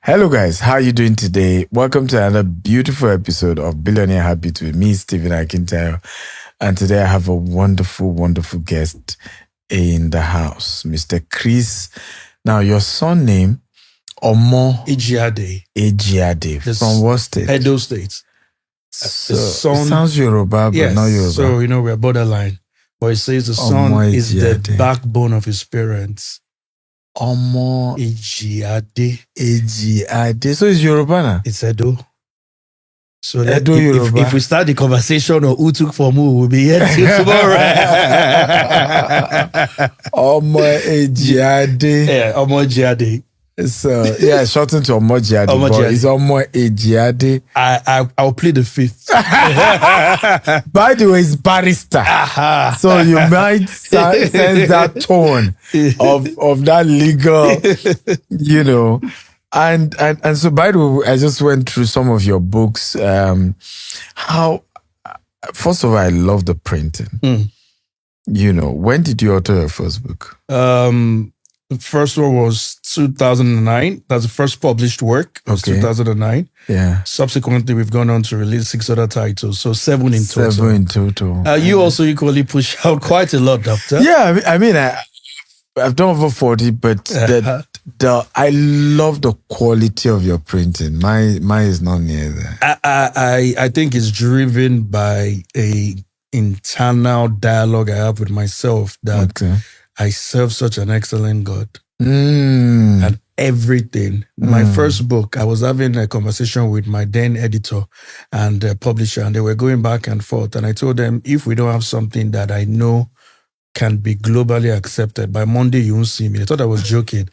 Hello guys, how are you doing today? Welcome to another beautiful episode of Billionaire Habits with me, Stephen Akintayo. And today I have a wonderful, wonderful guest in the house, Mr. Chris. Now, your son name, Omoijiade. From what state? Edo State. So, it sounds Yoruba, but not Yoruba. So, we're borderline. But it says the son is the backbone of his parents. Omoijiade. So it's Yoruba now? It's Edo. So Yoruba. If we start the conversation on who took for who, we'll be here till tomorrow. Omoijiade. Yeah, Omoijiade. So, shortened to Omoijiade. It's Omoijiade. I'll plead the fifth. By the way, it's barrister. So you might sense that tone of that legal, And so, by the way, I just went through some of your books. First of all, I love the printing. When did you author your first book? The first one was 2009. That's the first published work. It was 2009. Yeah. Subsequently, we've gone on to release 6 other titles. So 7 in total. 7 in total. You also equally push out quite a lot, Doctor. Yeah, I've done over 40, but I love the quality of your printing. Mine is not near there. I think it's driven by a internal dialogue I have with myself that I serve such an excellent God. And everything. My first book, I was having a conversation with my then editor and publisher, and they were going back and forth. And I told them, if we don't have something that I know can be globally accepted, by Monday you won't see me. They thought I was joking.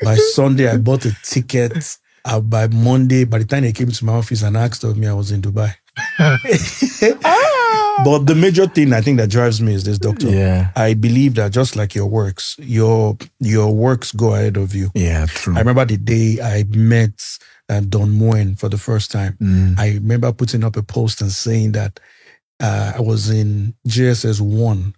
By Sunday, I bought a ticket. By Monday, by the time they came to my office and asked of me, I was in Dubai. But the major thing I think that drives me is this, Doctor. Yeah. I believe that just like your works, your works go ahead of you. Yeah, true. I remember the day I met Don Moen for the first time. I remember putting up a post and saying that I was in JSS 1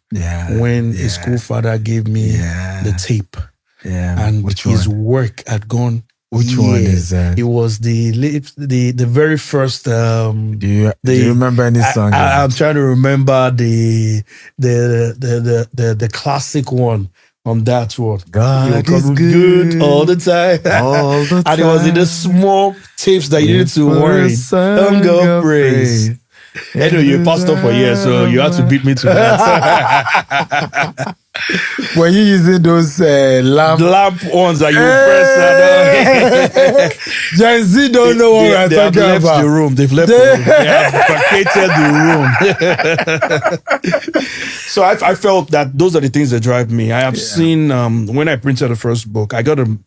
when a school father gave me the tape. Yeah. And his work had gone. Which one is that? It was the very first. Do you remember any song? I'm trying to remember the classic one on that one. God is good all the time. All the time. And it was in the small tapes that you needed to worry. Don't go praise. Anyway, you passed up for years, so you had to beat me to that. Were you using those lamp ones that you press? Gen Z don't know what we're talking about. They've left the room. They have vacated the room. So I felt that those are the things that drive me. I have seen when I printed the first book, I got a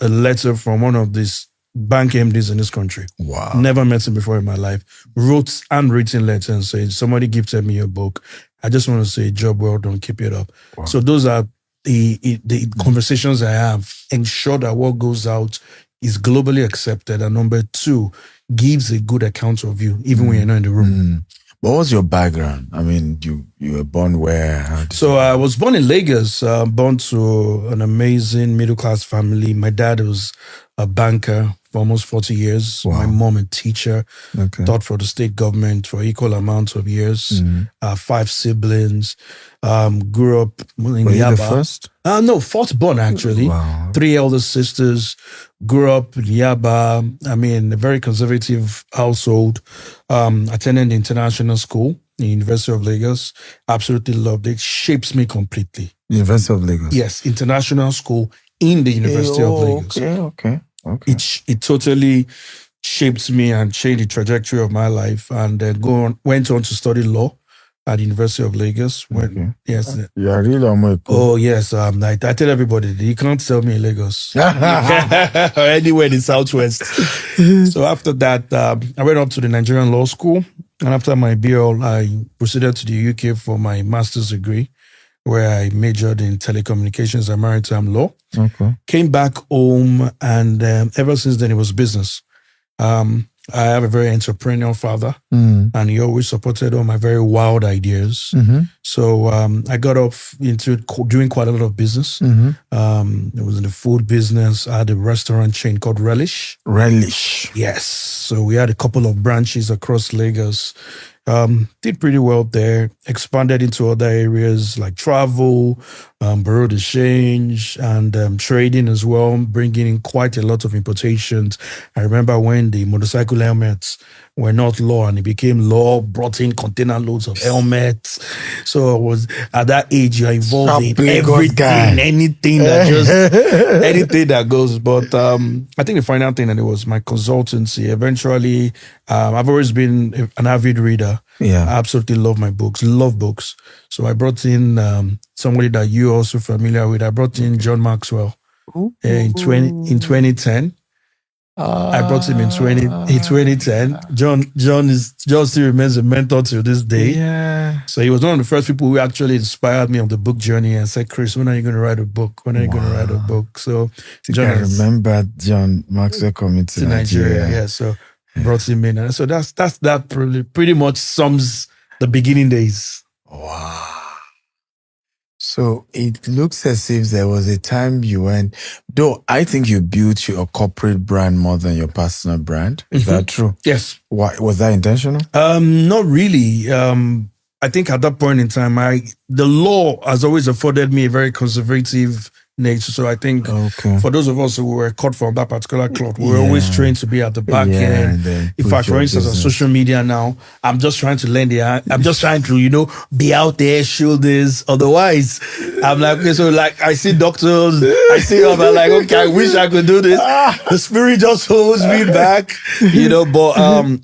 letter from one of these bank MDs in this country. Wow. Never met him before in my life. Wrote handwritten letter and said, somebody gifted me a book. I just want to say, job well done, keep it up. Wow. So those are the conversations I have. Ensure that what goes out is globally accepted. And number 2, gives a good account of you, even when you're not in the room. What was your background? I mean, you were born where? So I was born in Lagos, born to an amazing middle-class family. My dad was a banker for almost 40 years. Wow. My mom a teacher, taught for the state government for equal amounts of years. 5 siblings. Grew up in Were Yaba. You the first? No, 4th born actually. Wow. 3 elder sisters. Grew up in Yaba. A very conservative household. Attended the international school, the University of Lagos. Absolutely loved it. Shapes me completely. University of Lagos? Yes, international school in the University of Lagos. Okay. It totally shaped me and changed the trajectory of my life. And went on to study law at the University of Lagos. Yes. You are really American. Oh, yes. I tell everybody, you can't tell me in Lagos. Or anywhere in the Southwest. So after that, I went up to the Nigerian Law School. And after my BL, I proceeded to the UK for my master's degree, where I majored in telecommunications and maritime law. Okay. Came back home, and ever since then, it was business. I have a very entrepreneurial father, and he always supported all my very wild ideas. So I got off into doing quite a lot of business. It was in the food business. I had a restaurant chain called Relish. Yes. So we had a couple of branches across Lagos. Did pretty well there, expanded into other areas like travel, bureau de change, and trading as well, bringing in quite a lot of importations. I remember when the motorcycle helmets were not law and it became law, brought in container loads of helmets. So I was at that age, you're involved in everything, anything that goes. But I think the final thing, and it was my consultancy. Eventually, I've always been an avid reader. Yeah, I absolutely love my books, love books. So I brought in somebody that you're also familiar with. I brought in John Maxwell in 2010. I brought him in 2010. John still remains a mentor to this day. Yeah. So he was one of the first people who actually inspired me on the book journey and said, Chris, when are you going to write a book? When are you going to write a book? So I remember John Maxwell coming to Nigeria. Yeah. So brought him in. And so that pretty much sums the beginning days. Wow. So it looks as if there was a time you went, though I think you built your corporate brand more than your personal brand. Is that true? Yes. Why was that intentional? Not really. I think at that point in time, the law has always afforded me a very conservative nature. So I think for those of us who were cut from that particular cloth, we were always trained to be at the back end. In fact, for instance, on social media now, I'm just trying to I'm just trying to, be out there, show this. Otherwise, I'm like, okay, so like I see doctors, I see them, I'm like, okay, I wish I could do this. The spirit just holds me back, but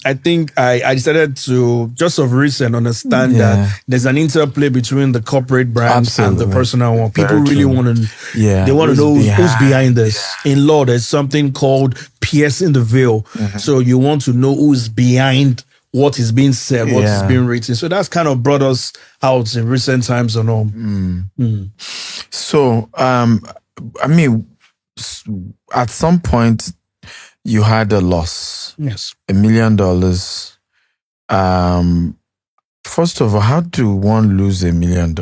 I think I decided to just of recent understand that there's an interplay between the corporate brand and the personal one. People really want to they want to know who's behind this. In law, there's something called piercing the veil. So you want to know who's behind what is being said, what is being written. So that's kind of brought us out in recent times and all. So, I mean, at some point you had a loss. Yes. $1 million. First of all, how do one lose $1 million?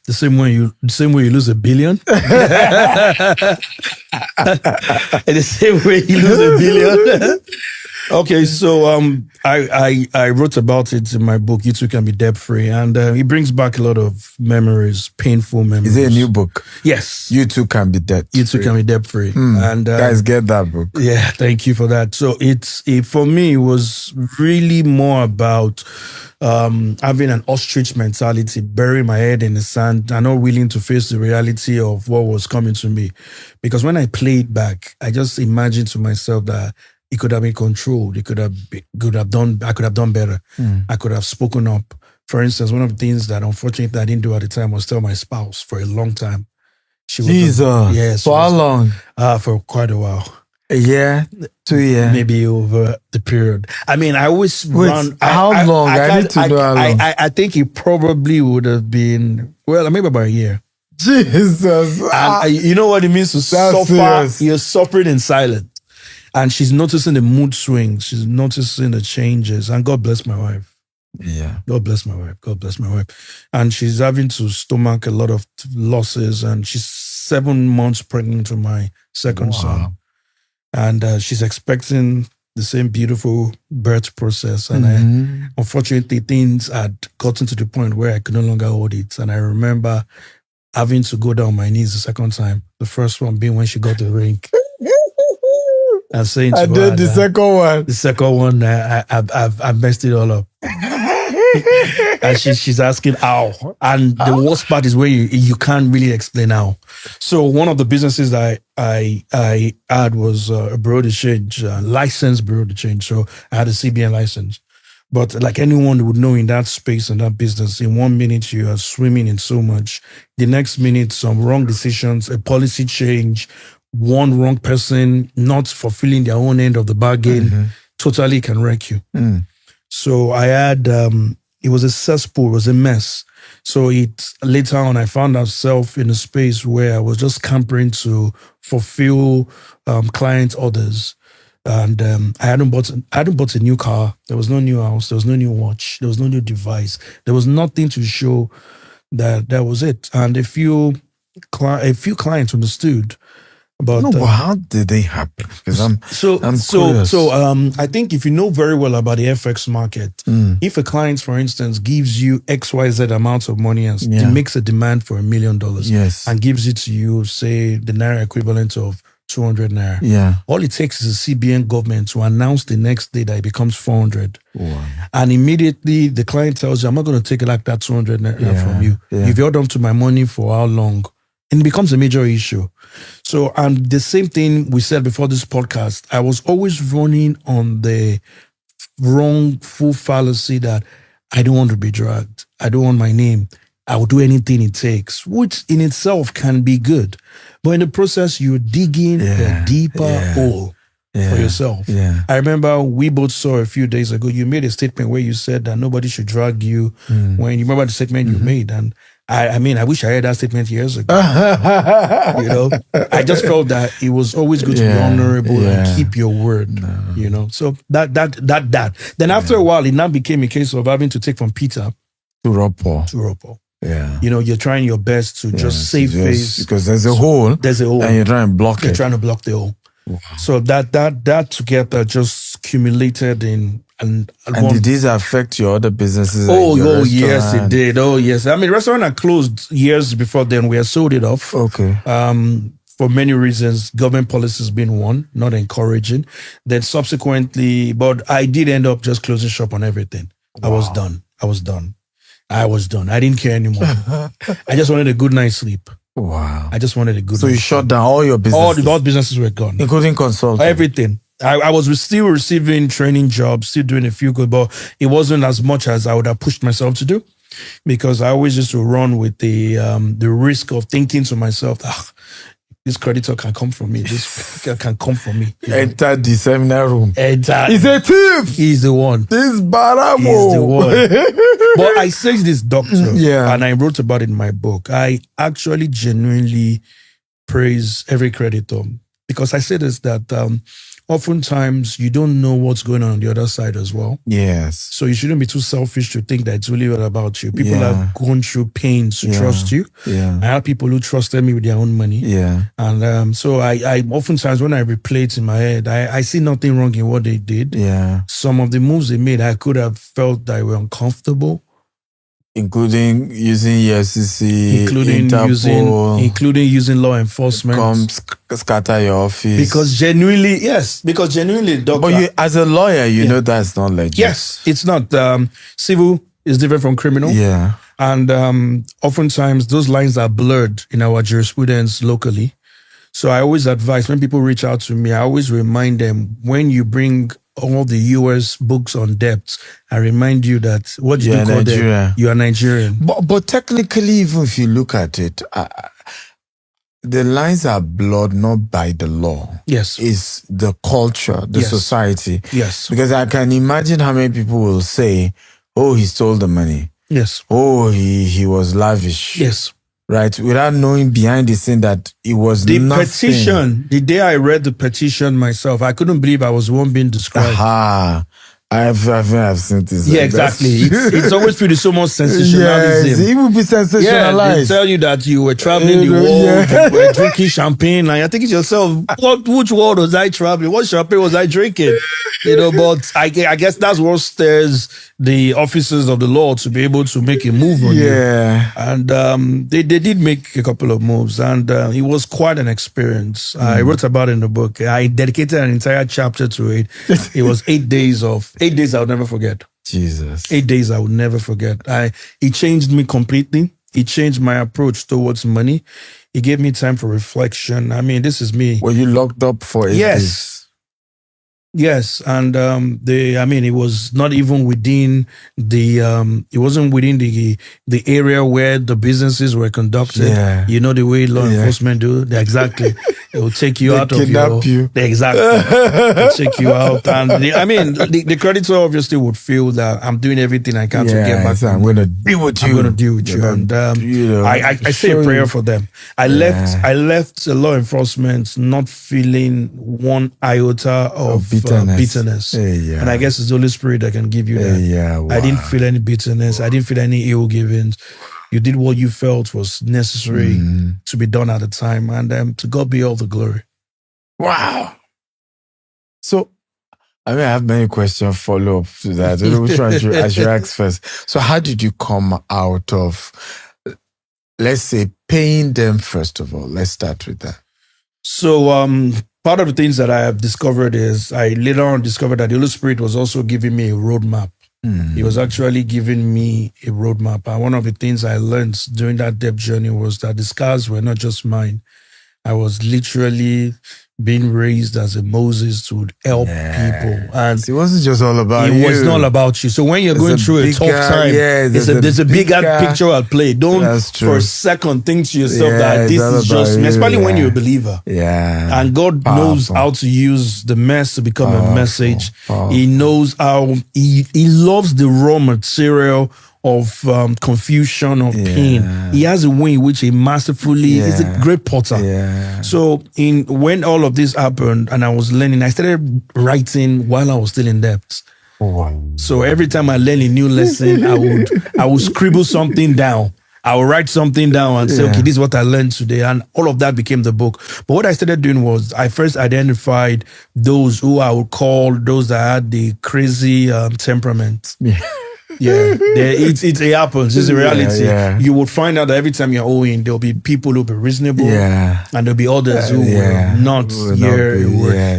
The same way you lose $1 billion. The same way you lose $1 billion. Okay, so I wrote about it in my book, You Too Can Be Debt Free, and it brings back a lot of memories, painful memories. Is it a new book? Yes. You Too Can Be Debt Free. You Too Can Be Debt Free. And guys, get that book. Yeah, thank you for that. So for me, it was really more about having an ostrich mentality, burying my head in the sand and not willing to face the reality of what was coming to me. Because when I played back, I just imagined to myself that it could have been controlled. I could have done better. I could have spoken up. For instance, one of the things that unfortunately I didn't do at the time was tell my spouse for a long time. Jesus. For how long? For quite a while. A year, 2 years, maybe over the period. I mean, I always run. How long? I need to know how long. I think it probably would have been maybe about a year. Jesus. And you know what it means to suffer? Serious. You're suffering in silence. And she's noticing the mood swings. She's noticing the changes. And God bless my wife. Yeah. God bless my wife. And she's having to stomach a lot of losses. And she's 7 months pregnant with my second son. And she's expecting the same beautiful birth process. And unfortunately, things had gotten to the point where I could no longer hold it. And I remember having to go down on my knees the second time. The first one being when she got the ring. And saying to her, the second one. The second one, I've messed it all up. And she's asking how. And the worst part is where you can't really explain how. So one of the businesses that I had was a bureau de change, licensed bureau de change. So I had a CBN license. But like anyone would know in that space and that business, in 1 minute you are swimming in so much. The next minute, some wrong decisions, a policy change, one wrong person not fulfilling their own end of the bargain totally can wreck you. So I had, it was a cesspool, it was a mess. So later on, I found myself in a space where I was just campering to fulfill client orders. And I hadn't bought a new car. There was no new house. There was no new watch. There was no new device. There was nothing to show that was it. And a few clients understood. But how did they happen? Because I'm curious. So I think if you know very well about the FX market, if a client, for instance, gives you XYZ amounts of money and makes a demand for $1 million, and gives it to you, say the Naira equivalent of 200 Naira, all it takes is a CBN government to announce the next day that it becomes 400. Wow. And immediately the client tells you, I'm not going to take like that 200 Naira from you. You've held on to my money for how long? And it becomes a major issue. So, and the same thing we said before this podcast, I was always running on the wrongful fallacy that I don't want to be dragged. I don't want my name. I will do anything it takes, which in itself can be good. But in the process, you're digging a deeper hole for yourself. I remember we both saw a few days ago, you made a statement where you said that nobody should drag you. When you remember the statement you made, and I mean, I wish I heard that statement years ago. You know, I just felt that it was always good to be honorable and keep your word. You know, so that. Then after a while, it now became a case of having to take from Peter to Ropo. Yeah, you know, you're trying your best to just save face because there's a hole, and you're trying to block it. You're trying to block the hole. Wow. So that together just accumulated in. And did this affect your other businesses? Oh yes, it did. Oh yes. I mean, the restaurant had closed years before then. We had sold it off. Okay. For many reasons, government policies being one, not encouraging. Then subsequently, but I did end up just closing shop on everything. Wow. I was done. I didn't care anymore. I just wanted a good night's sleep. Wow. I just wanted a good. So you shut down all your businesses? All businesses were gone, including consulting. Everything. I was still receiving training jobs, still doing a few good, but it wasn't as much as I would have pushed myself to do, because I always used to run with the risk of thinking to myself, this creditor can come from me. This can come from me. Enter the seminar room. He's a thief. He's the one. This Baramo. He's the one. But I said this doctor, and I wrote about it in my book. I actually genuinely praise every creditor, because I say this, that oftentimes you don't know what's going on the other side as well. Yes. So you shouldn't be too selfish to think that it's really all about you. People have gone through pains to trust you. Yeah. I have people who trusted me with their own money. Yeah. And so I oftentimes, when I replay it in my head, I see nothing wrong in what they did. Yeah. Some of the moves they made, I could have felt that I were uncomfortable. Including using EFCC, including using law enforcement. Come scatter your office. Because genuinely, doctor. But you, as a lawyer, you know that's not legit. Yes, it's not. Civil is different from criminal. Yeah. And oftentimes those lines are blurred in our jurisprudence locally. So I always advise, when people reach out to me, I always remind them, when you bring all the US books on debt, I remind you that what you do call them, you are Nigerian. But technically, even if you look at it, the lines are blurred not by the law. Yes. It's the culture, the society. Yes. Because I can imagine how many people will say, oh, he stole the money. Yes. Oh, he was lavish. Yes. Right, without knowing behind the scene that it was the nothing. Petition. The day I read the petition myself, I couldn't believe I was the one being described. Aha. I've seen this. Yeah, exactly. It's always pretty so much sensationalism. Yes, it would be sensationalized. Yeah, they tell you that you were traveling the world, you were drinking champagne, and you're thinking to yourself, which world was I traveling? What champagne was I drinking? You know, but I guess that's what stirs the officers of the law to be able to make a move on you. And they did make a couple of moves, and it was quite an experience. I wrote about it in the book. I dedicated an entire chapter to it. It was 8 days I would never forget. Jesus. 8 days I would never forget. It changed me completely. It changed my approach towards money. It gave me time for reflection. I mean, this is me. Were you locked up for 8 days? Yes, and it was not even within it wasn't within the area where the businesses were conducted. Yeah. You know the way law enforcement do. Exactly, it will take you They out of kidnap you. Exactly, they'll take you out, and the creditor obviously would feel that I'm doing everything I can to get back. So I'm going to deal with you. I'm going to deal with you, and I say a prayer for them. I left law enforcement not feeling one iota of bitterness. And I guess it's the Holy Spirit that can give you that. Wow. I didn't feel any bitterness. I didn't feel any ill givings. You did what you felt was necessary to be done at the time, and to God be all the glory. Wow. So, I have many questions follow up to that. I don't know which one I should ask first. So, how did you come out of, let's say, paying them first of all? Let's start with that. So, part of the things that I have discovered is I later on discovered that the Holy Spirit was also giving me a roadmap. He was actually giving me a roadmap. And one of the things I learned during that depth journey was that the scars were not just mine. I was literally being raised as a Moses to help people. And it wasn't just all about you. It was not about you. So when you're going through a tough time, there's a bigger picture at play. Don't for a second think to yourself that this is just me, especially when you're a believer. Yeah. And God knows how to use the mess to become a message. He knows how he loves the raw material of confusion, of pain. He has a way in which he masterfully is a great potter. So when all of this happened and I was learning, I started writing while I was still in debt. So every time I learn a new lesson, I would scribble something down. I would write something down and say, okay, this is what I learned today. And all of that became the book. But what I started doing was I first identified those who I would call those that had the crazy temperament. It happens. It's a reality. You would find out that every time you're owing, there'll be people who'll be reasonable, and there'll be others who will not here.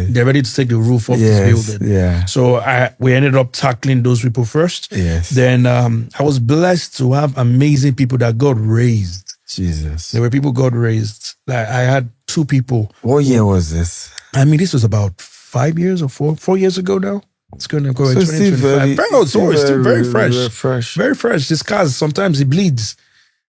They're ready to take the roof off this building. So we ended up tackling those people first. Then I was blessed to have amazing people that God raised. Jesus. There were people God raised. Like I had two people. What year was this? This was about 5 years or 4 years ago now. It's going to go in 2025. It's still very fresh. Very fresh. This car, sometimes it bleeds.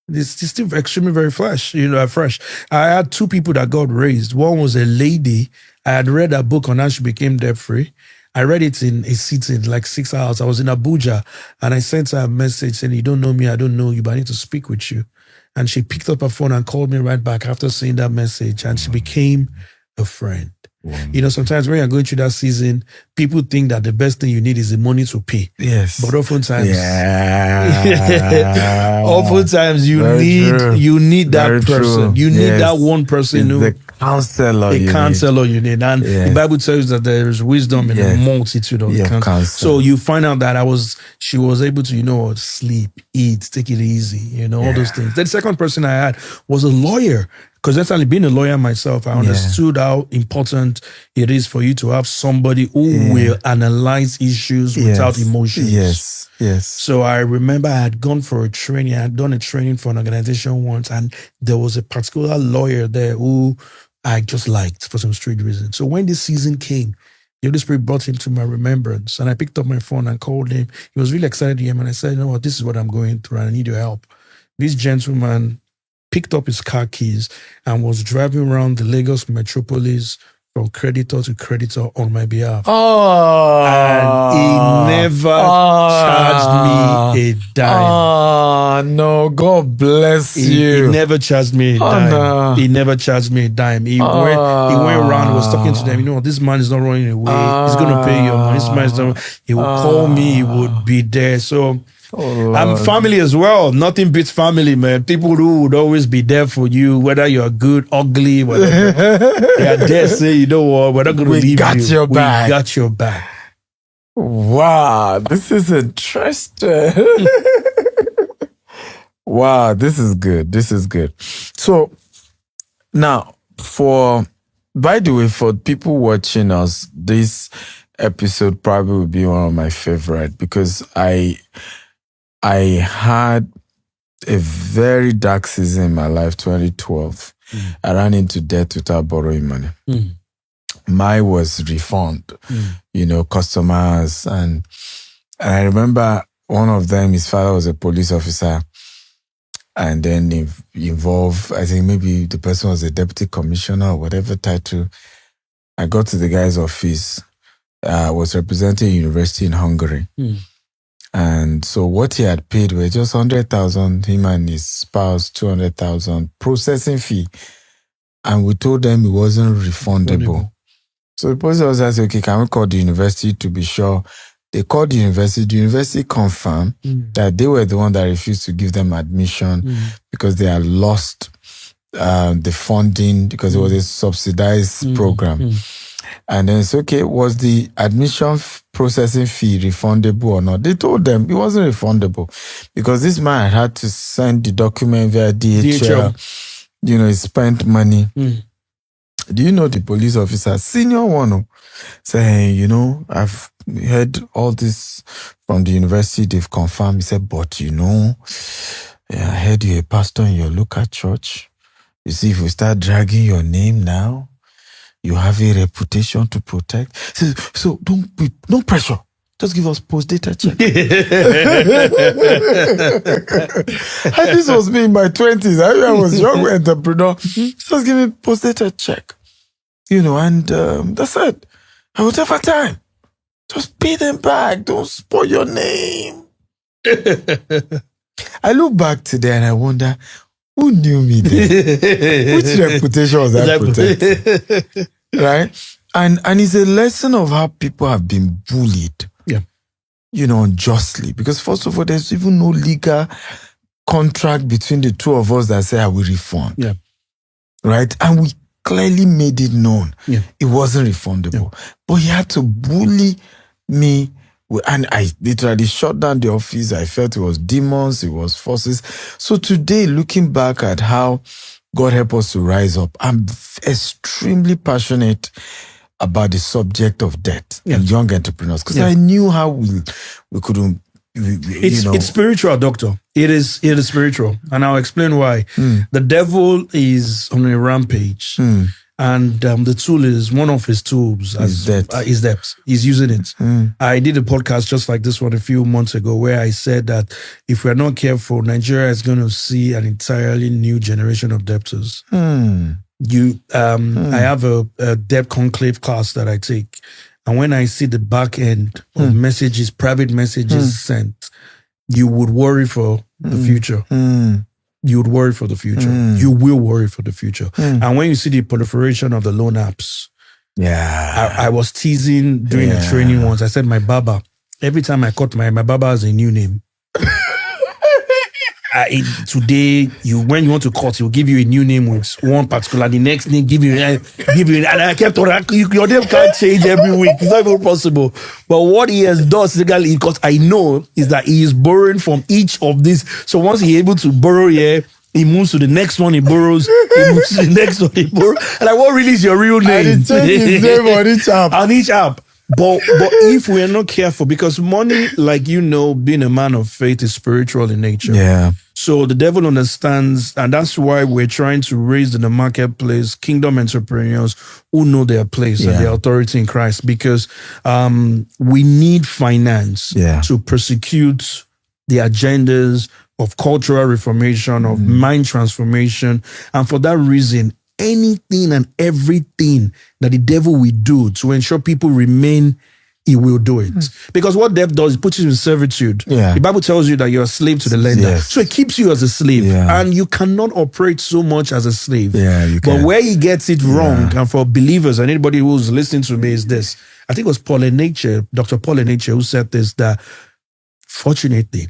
It's still extremely very fresh. Fresh. I had two people that God raised. One was a lady. I had read a book on how she became debt-free. I read it in a sitting, like 6 hours. I was in Abuja, and I sent her a message saying, you don't know me, I don't know you, but I need to speak with you. And she picked up her phone and called me right back after seeing that message, and she became a friend. Sometimes when you're going through that season, people think that the best thing you need is the money to pay. Yes. But oftentimes, oftentimes you need that person. You need that one person who the counselor you need. And the Bible tells that there is wisdom in the multitude of counsel. So you find out that she was able to, sleep, eat, take it easy, all those things. The second person I had was a lawyer. Because that's only being a lawyer myself, I understood how important it is for you to have somebody who will analyze issues without emotions. Yes. So I remember I had gone for a training. I had done a training for an organization once, and there was a particular lawyer there who I just liked for some strange reason. So when this season came, the Holy Spirit brought him to my remembrance, and I picked up my phone and called him. He was really excited to hear him, and I said, you know what, this is what I'm going through, and I need your help. This gentleman picked up his car keys and was driving around the Lagos metropolis from creditor to creditor on my behalf. And he never charged me a dime. No, God bless you. He never charged me a dime. No. He never charged me a dime. He went around, was talking to them. This man is not running away. He's going to pay your money. This man is not. He would call me. He would be there. So I'm family as well. Nothing beats family, man. People who would always be there for you, whether you're good, ugly, whatever. They are there say, you know what, we're not going to leave you. We got your back. Wow, this is interesting. Wow, this is good. So now, by the way, for people watching us, this episode probably will be one of my favorite because I had a very dark season in my life, 2012. I ran into debt without borrowing money. mine was refund, customers. And I remember one of them, his father was a police officer. And then involved, I think maybe the person was a deputy commissioner or whatever title. I got to the guy's office, was representing a university in Hungary. And so what he had paid were just 100,000, him and his spouse, 200,000 processing fee. And we told them it wasn't refundable. So the police officer said, okay, can we call the university to be sure? They called the university confirmed that they were the one that refused to give them admission because they had lost the funding because it was a subsidized program. And then it's okay, was the admission processing fee refundable or not? They told them it wasn't refundable because this man had to send the document via DHL. He spent money. Do you know the police officer, senior one, saying, I've heard all this from the university, they've confirmed. He said, but I heard you're a pastor in your local church. You see, if we start dragging your name now, you have a reputation to protect. So no pressure. Just give us post-data check. And this was me in my 20s. I was a young entrepreneur. Just give me post-data check. And that's it. And whatever time, just pay them back. Don't spoil your name. I look back today and I wonder, who knew me then? Which reputation was I protecting? Right? And it's a lesson of how people have been bullied. Unjustly. Because first of all, there's even no legal contract between the two of us that say I will refund. Right? And we clearly made it known it wasn't refundable. But he had to bully me. And I literally shut down the office. I felt it was demons, it was forces. So today, looking back at how God helped us to rise up, I'm extremely passionate about the subject of debt and young entrepreneurs because I knew how we couldn't. It's spiritual, doctor. It is spiritual, and I'll explain why. The devil is on a rampage, and the tool is one of his tools is debt. He's using it. I did a podcast just like this one a few months ago where I said that if we're not careful, Nigeria is going to see an entirely new generation of debtors. I have a debt conclave class that I take. And when I see the back end of messages, private messages sent, you would worry for the future. You would worry for the future. You will worry for the future. And when you see the proliferation of the loan apps, I was teasing during the training once. I said, my baba, every time I cut my baba has a new name. Today, when you want to cut, he'll give you a new name with one particular. The next name give you, and I kept on. Your name can't change every week. It's not even possible. But what he has done, because I know, is that he is borrowing from each of these. So once he's able to borrow here, he moves to the next one. He borrows. He moves to the next one. He borrows. And what really is your real name? And he changed his name on each app. On each app. But if we're not careful, because money, being a man of faith is spiritual in nature. So the devil understands, and that's why we're trying to raise in the marketplace kingdom entrepreneurs who know their place and their authority in Christ, because we need finance to prosecute the agendas of cultural reformation, of mind transformation. And for that reason, anything and everything that the devil will do to ensure people remain, he will do it. Because what debt does, it puts you in servitude. The Bible tells you that you're a slave to the lender. So it keeps you as a slave. And you cannot operate so much as a slave. But where he gets it wrong, and for believers and anybody who's listening to me, is this. I think it was Dr. Paul Eneche, who said this, that fortunately,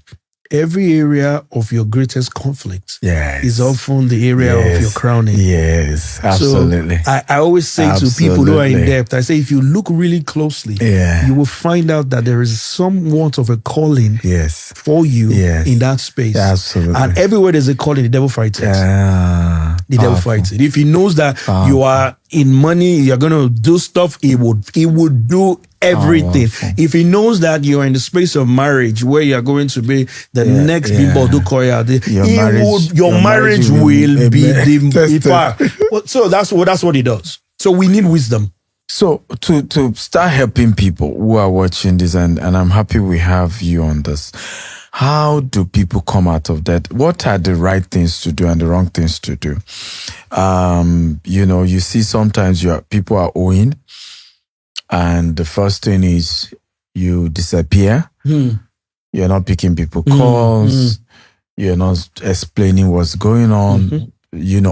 every area of your greatest conflict is often the area of your crowning. Yes, absolutely. So I always say to people who are in debt, I say, if you look really closely, you will find out that there is somewhat of a calling for you in that space. Absolutely. And everywhere there's a calling, the devil fights it. The devil fights it. If he knows that you are in money, you're going to do stuff, he would do everything. If he knows that you're in the space of marriage where you're going to be the next people do Koya, your marriage will be the. So that's what he does. So we need wisdom. So to start helping people who are watching this, and I'm happy we have you on this. How do people come out of that? What are the right things to do and the wrong things to do? You see sometimes people are owing, and the first thing is you disappear. You're not picking people calls. You're not explaining what's going on.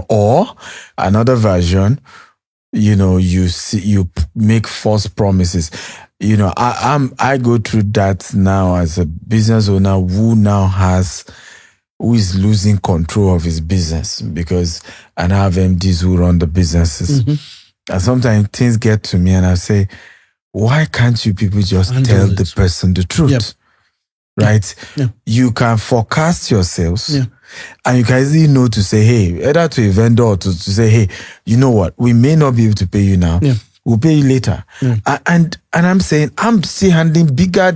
Or another version, you make false promises. I go through that now as a business owner who is losing control of his business, because I now have MDs who run the businesses. And sometimes things get to me and I say, why can't you people just tell the person the truth? Yep. Right? Yeah. You can forecast your sales. Yeah. And you can easily know to say, hey, either to a vendor or to say, hey, you know what? We may not be able to pay you now. Yeah. We'll pay you later. Yeah. And I'm saying, I'm still handling bigger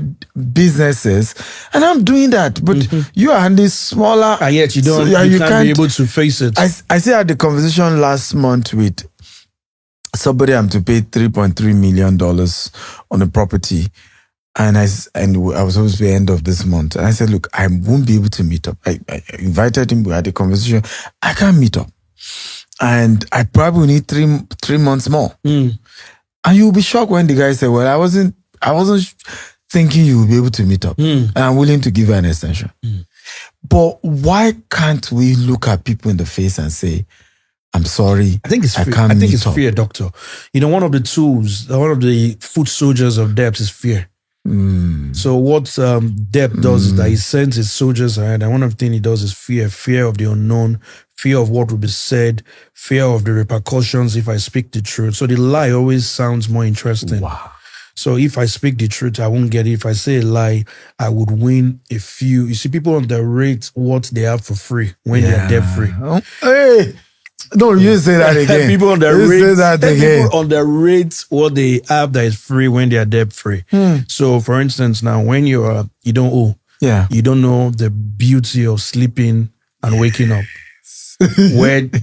businesses and I'm doing that. But you are handling smaller. And yet you don't, you can't be able to face it. I still had the conversation last month with somebody. I'm to pay $3.3 million on a property. And I was supposed to be end of this month. And I said, look, I won't be able to meet up. I invited him. We had a conversation. I can't meet up. And I probably need three months more. And you'll be shocked when the guy said, well, I wasn't thinking you would be able to meet up. And I'm willing to give you an extension. But why can't we look at people in the face and say, I'm sorry. I think it's fear. I think it's fear, doctor. One of the tools, one of the foot soldiers of debt is fear. So what debt does is that he sends his soldiers ahead, and one of the things he does is fear of the unknown, fear of what will be said, fear of the repercussions if I speak the truth. So the lie always sounds more interesting. Wow. So if I speak the truth, I won't get it. If I say a lie, I would win a few. You see, people underrate what they have for free when they're debt free. Oh, hey. No, you say that again. People underrate what they have that is free when they are debt free. So, for instance, now when you don't owe, you don't know the beauty of sleeping and waking up. Where God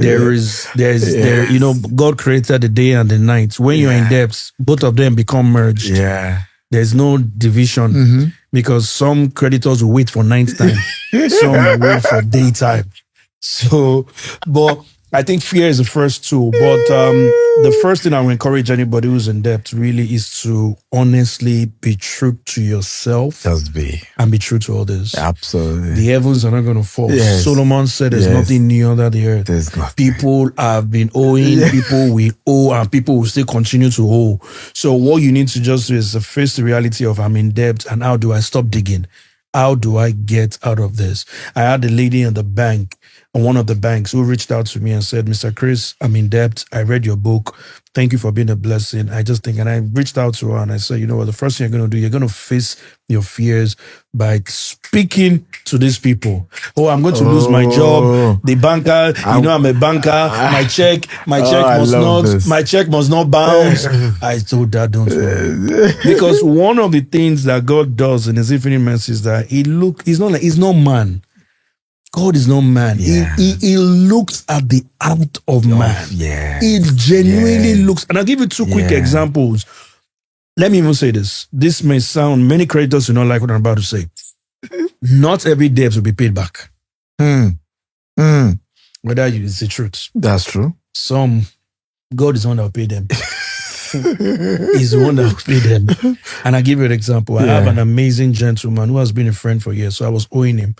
created the day and the night. When you're in debt, both of them become merged. Yeah. There's no division because some creditors will wait for night time, some will wait for daytime. So, but I think fear is the first tool, but the first thing I would encourage anybody who's in debt really is to honestly be true to yourself. Just be. And be true to others. Absolutely. The heavens are not going to fall. Yes. Solomon said there's nothing new under the earth. There's nothing. People have been owing, people will owe, and people will still continue to owe. So what you need to just do is face the reality of I'm in debt, and how do I stop digging? How do I get out of this? I had a lady in the bank, on one of the banks, who reached out to me and said, Mr. Chris, I'm in debt. I read your book. Thank you for being a blessing. And I reached out to her and I said, you know what, the first thing you're going to do, you're going to face your fears by speaking to these people. Oh, I'm going to lose my job. The banker, I'm a banker. My check must not bounce. I told that, don't worry. Because one of the things that God does in his infinite mercy is that he's not man. God is not man. Yeah. He looks at the heart of man. Yeah. He genuinely looks. And I'll give you two quick examples. Let me even say this. This may sound, many creditors do not like what I'm about to say. Not every debt will be paid back. Whether it's the truth. That's true. Some, God is the one that will pay them. He's the one that will pay them. And I'll give you an example. I have an amazing gentleman who has been a friend for years. So I was owing him.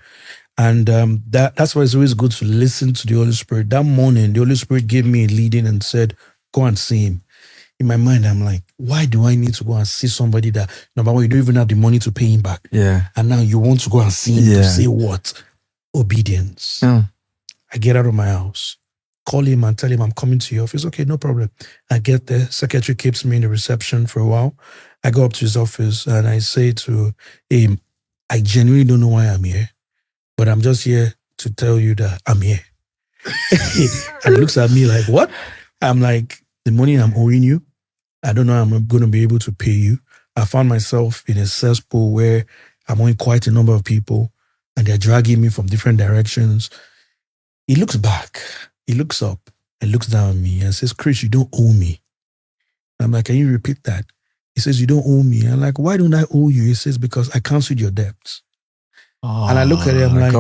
And that's why it's always good to listen to the Holy Spirit. That morning, the Holy Spirit gave me a leading and said, go and see him. In my mind, I'm like, why do I need to go and see somebody that, number one, you don't even have the money to pay him back? Yeah. And now you want to go and see him to say what? Obedience. Yeah. I get out of my house, call him and tell him I'm coming to your office. Okay, no problem. I get there. Secretary keeps me in the reception for a while. I go up to his office and I say to him, I genuinely don't know why I'm here. But I'm just here to tell you that I'm here. And he looks at me like, what? I'm like, the money I'm owing you, I don't know how I'm going to be able to pay you. I found myself in a cesspool where I'm owing quite a number of people and they're dragging me from different directions. He looks back, he looks up and looks down at me and says, Chris, you don't owe me. I'm like, can you repeat that? He says, you don't owe me. I'm like, why don't I owe you? He says, because I canceled your debts. And I look at him like,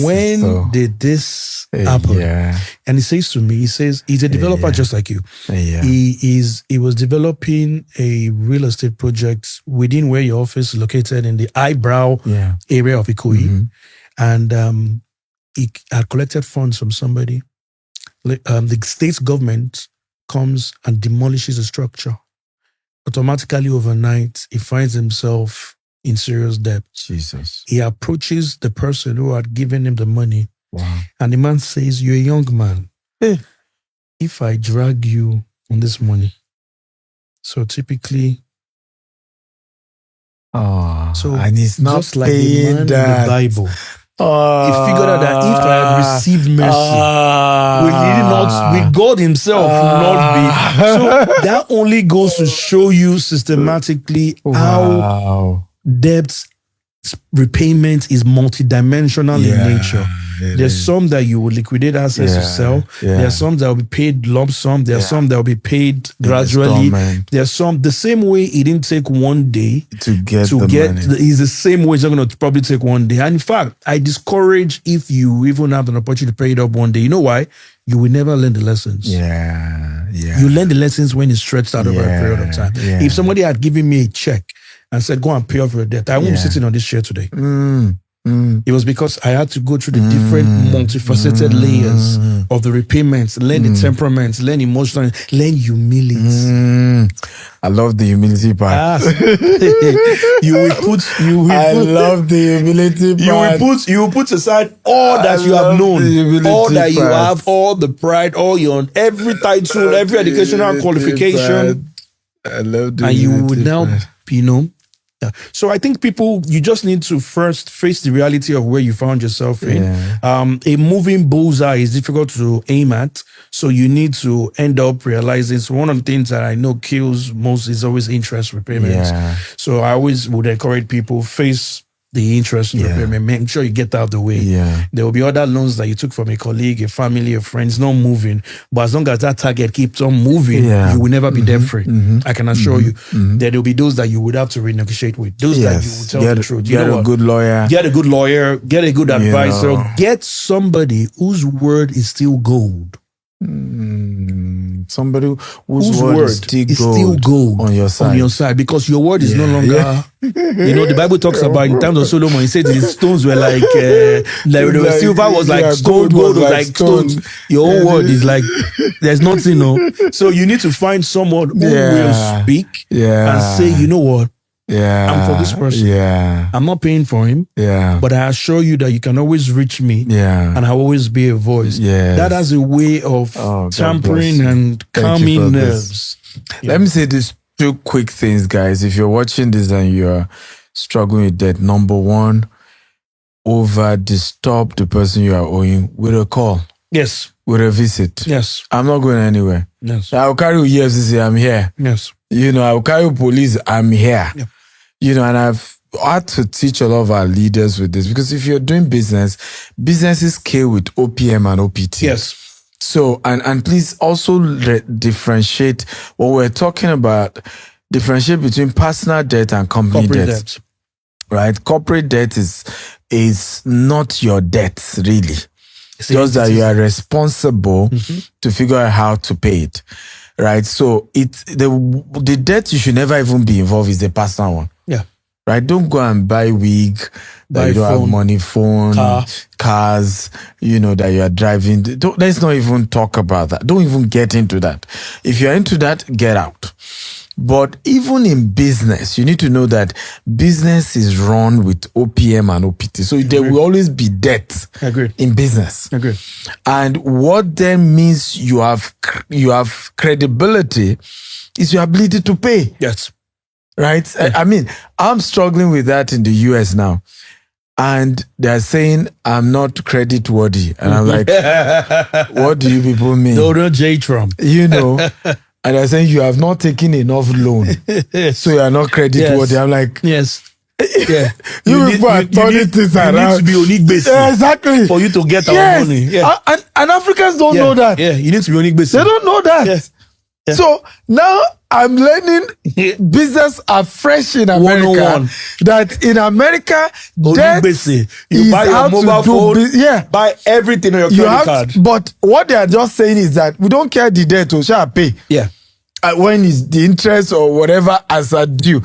when did this happen? Yeah. And he says to me, he's a developer just like you. Yeah. He was developing a real estate project within where your office is located in the eyebrow area of Ikoyi. And he had collected funds from somebody. The state government comes and demolishes the structure. Automatically overnight, he finds himself in serious debt. Jesus. He approaches the person who had given him the money. Wow. And the man says, you're a young man. If I drag you on this money. So typically, and he's not just like the man in the Bible. He figured out that if I had received mercy, with God himself will not be. So that only goes to show you systematically how debt repayment is multidimensional in nature. There's some that you will liquidate assets to sell. There are some that will be paid lump sum. There are some that will be paid gradually. There are some, the same way it didn't take one day to get the money. It's the same way it's not going to probably take one day. And in fact, I discourage if you even have an opportunity to pay it up one day. You know why? You will never learn the lessons. You learn the lessons when it's stretched out over a period of time. If somebody had given me a check and said, go and pay off your debt, I won't be sitting on this chair today. It was because I had to go through the different multifaceted layers of the repayments, learn the temperaments, learn emotional, learn humility. I love the humility part. I love the humility part. You will put aside all that you have known, all that you have, all the pride, every title, every educational qualification. I love the and you will now, So I think you just need to first face the reality of where you found yourself in. A moving bullseye is difficult to aim at. So you need to end up realizing. So one of the things that I know kills most is always interest repayments. So I always would encourage people, face the interest repayment. Make sure you get that out of the way. There will be other loans that you took from a colleague, a family, a friend. It's not moving. But as long as that target keeps on moving, you will never be debt-free. I can assure you. There will be those that you would have to renegotiate with. Those that you will tell the truth. Get a good lawyer. Get a good lawyer. Get a good advisor. Get somebody whose word is still gold. Somebody whose word is still gold on your side, because your word is no longer. The Bible talks about in times of Solomon. He said his stones were like silver was like stone, gold was like stones. Your own word is like there's nothing. So you need to find someone who will speak and say, you know what? I'm for this person. I'm not paying for him. But I assure you that you can always reach me. And I'll always be a voice. That has a way of tampering and calming nerves. Let me say these two quick things, guys. If you're watching this and you're struggling with debt, number one, over disturb the person you are owing with a call. Yes. With a visit. Yes. I'm not going anywhere. Yes. I'll carry you EFCC, I'm here. Yes. I'll carry police, I'm here. And I've had to teach a lot of our leaders with this, because if you're doing business is scale with OPM and OPT. Yes. So, and please also differentiate what we're talking about, differentiate between personal debt and company debt. Right? Corporate debt is not your debt, really. Just that you are responsible to figure out how to pay it. Right? So the debt you should never even be involved is the personal one. Right? Don't go and buy wig that you don't have money, phone, cars, that you are driving. Let's not even talk about that. Don't even get into that. If you're into that, get out. But even in business, you need to know that business is run with OPM and OPT. So there will always be debt in business. And what then means you have credibility is your ability to pay. Yes. Right? I mean, I'm struggling with that in the US now. And they're saying I'm not credit worthy. And I'm like, what do you people mean? Donald J. Trump. And they're saying you have not taken enough loan. So you are not credit worthy. I'm like, yes. You people are turning things around. You need to be unique basis. Exactly. For you to get our money. And Africans don't know that. You need to be unique basis. They don't know that. So now I'm learning business afresh in America. 101. That in America, debt you buy your mobile phone, buy everything on your credit card. But what they are just saying is that we don't care the debt, we shall pay. Yeah. When is the interest or whatever as a due.